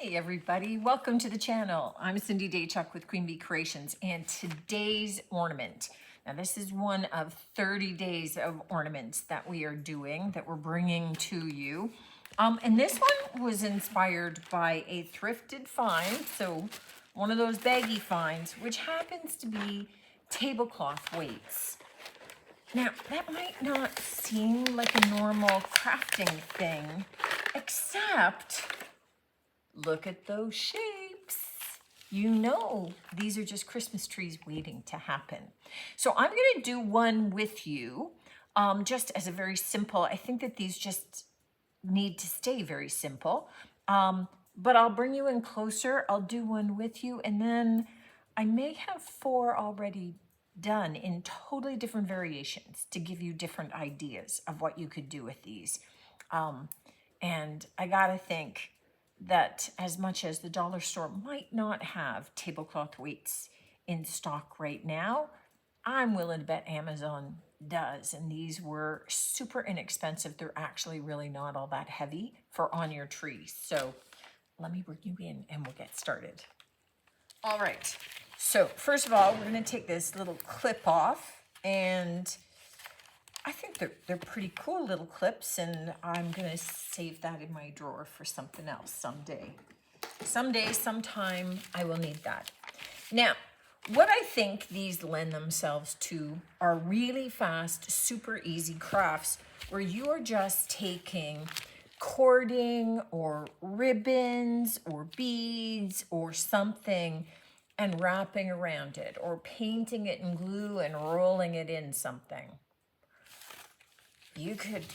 Hey everybody, welcome to the channel. I'm Cindy Daychuck with Queen Bee Creations, and today's ornament. Now this is one of 30 days of ornaments that we are doing, that we're bringing to you. And this one was inspired by a thrifted find, so one of those baggy finds, which happens to be tablecloth weights. Now, that might not seem like a normal crafting thing, except look at those shapes. You know, these are just Christmas trees waiting to happen. So I'm going to do one with you, just as a very simple, I think that these just need to stay very simple. But I'll bring you in closer. I'll do one with you. And then I may have 4 already done in totally different variations to give you different ideas of what you could do with these. And I got to think that as much as the dollar store might not have tablecloth weights in stock right now, I'm willing to bet Amazon does. And these were super inexpensive. They're actually really not all that heavy for on your tree. So let me bring you in and we'll get started. All right. So first of all, we're going to take this little clip off, and I think they're pretty cool little clips, and I'm going to save that in my drawer for something else someday. Sometime, I will need that. Now, what I think these lend themselves to are really fast, super easy crafts where you are just taking cording or ribbons or beads or something and wrapping around it, or painting it in glue and rolling it in something. You could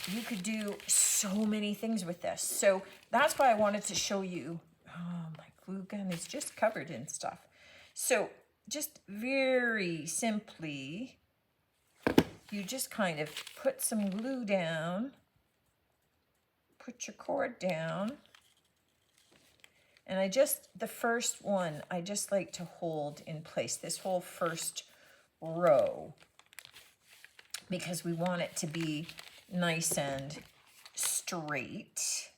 do so many things with this. So that's why I wanted to show you. Oh, my glue gun is just covered in stuff. So just very simply, you just kind of put some glue down, put your cord down, and the first one, I just like to hold in place, this whole first row, because we want it to be nice and straight.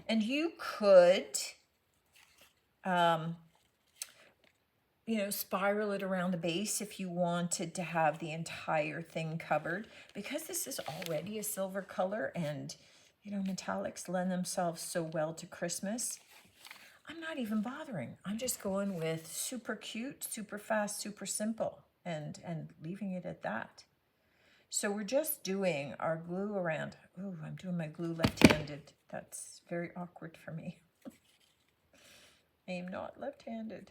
And you could, spiral it around the base if you wanted to have the entire thing covered. Because this is already a silver color, and metallics lend themselves so well to Christmas, I'm not even bothering. I'm just going with super cute, super fast, super simple, and leaving it at that. So we're just doing our glue around. Ooh, I'm doing my glue left-handed. That's very awkward for me. I am not left-handed.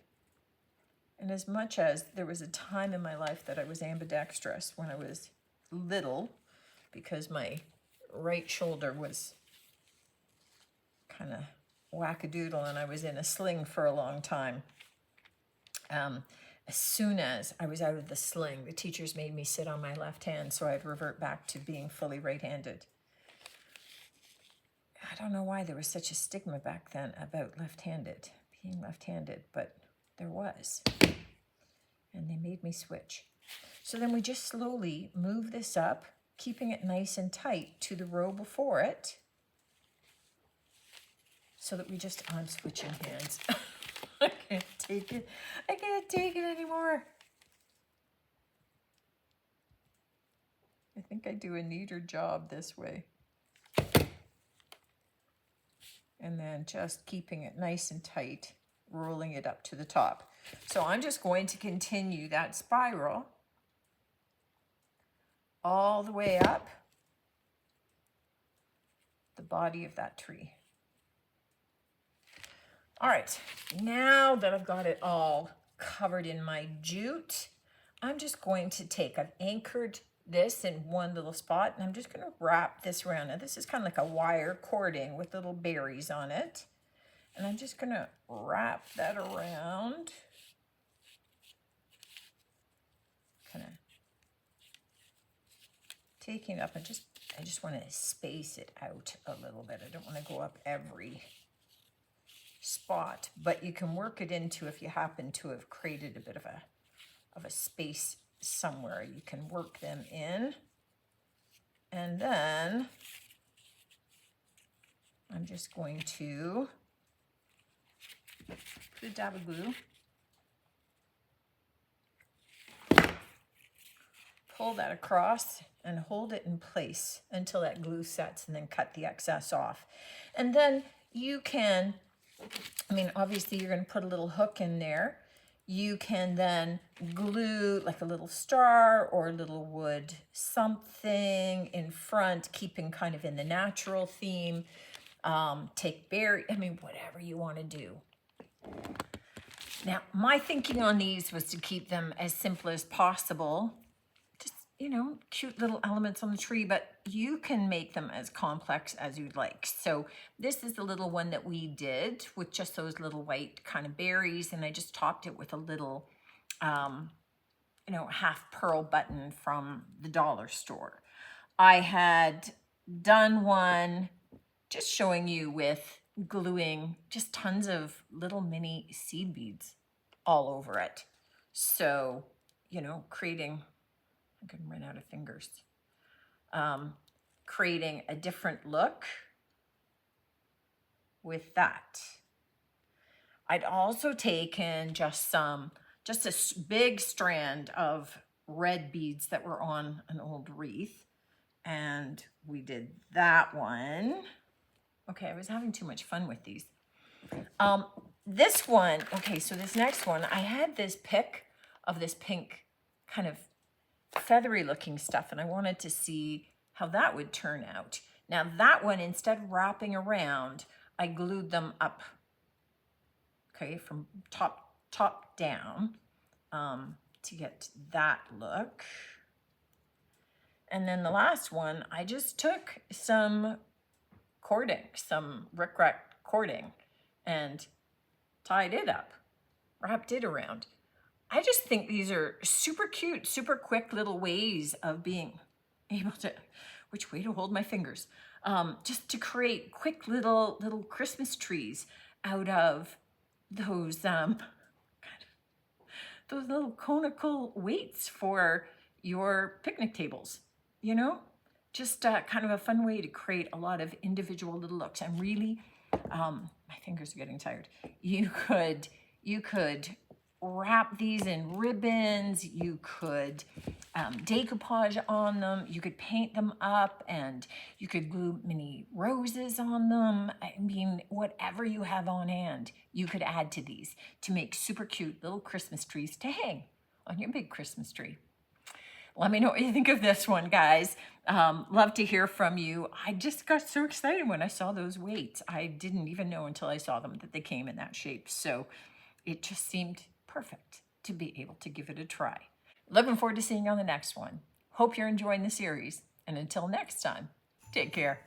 And as much as there was a time in my life that I was ambidextrous when I was little, because my right shoulder was kind of wackadoodle and I was in a sling for a long time. As soon as I was out of the sling, the teachers made me sit on my left hand so I'd revert back to being fully right-handed. I don't know why there was such a stigma back then about being left-handed, but there was. And they made me switch. So then we just slowly move this up, keeping it nice and tight to the row before it, so that I'm switching hands. I can't take it. I can't take it anymore. I think I do a neater job this way. And then just keeping it nice and tight, rolling it up to the top. So I'm just going to continue that spiral all the way up the body of that tree. All right, now that I've got it all covered in my jute, I'm just going to I've anchored this in one little spot, and I'm just going to wrap this around. Now this is kind of like a wire cording with little berries on it. And I'm just going to wrap that around. Kind of taking it up, and I just want to space it out a little bit. I don't want to go up every spot, but you can work it into, if you happen to have created a bit of a space somewhere, you can work them in. And then I'm just going to put a dab of glue, pull that across and hold it in place until that glue sets, and then cut the excess off. And then you can, I mean, obviously you're going to put a little hook in there. You can then glue like a little star or a little wood something in front, keeping kind of in the natural theme. Take berry, I mean, whatever you want to do. Now, my thinking on these was to keep them as simple as possible. Just, you know, cute little elements on the tree, but you can make them as complex as you'd like. So this is the little one that we did with just those little white kind of berries, and I just topped it with a little, you know, half pearl button from the dollar store. I had done one just showing you with gluing just tons of little mini seed beads all over it. So, you know, creating, I'm gonna run out of fingers. Creating a different look with that. I'd also taken just a big strand of red beads that were on an old wreath, and we did that one. Okay, I was having too much fun with these. This one, okay, so this next one, I had this pick of this pink kind of feathery looking stuff, and I wanted to see how that would turn out. Now that one, instead of wrapping around, I glued them up, okay, from top down, to get that look. And then the last one, I just took some cording, some rickrack cording, and tied it up, wrapped it around. I just think these are super cute, super quick little ways of being able to, which way to hold my fingers, just to create quick little Christmas trees out of those those little conical weights for your picnic tables, you know? Just kind of a fun way to create a lot of individual little looks. And really, my fingers are getting tired. You could wrap these in ribbons. You could decoupage on them. You could paint them up, and you could glue mini roses on them. I mean, whatever you have on hand, you could add to these to make super cute little Christmas trees to hang on your big Christmas tree. Let me know what you think of this one, guys. Love to hear from you. I just got so excited when I saw those weights. I didn't even know until I saw them that they came in that shape. So it just seemed perfect to be able to give it a try. Looking forward to seeing you on the next one. Hope you're enjoying the series. And until next time, take care.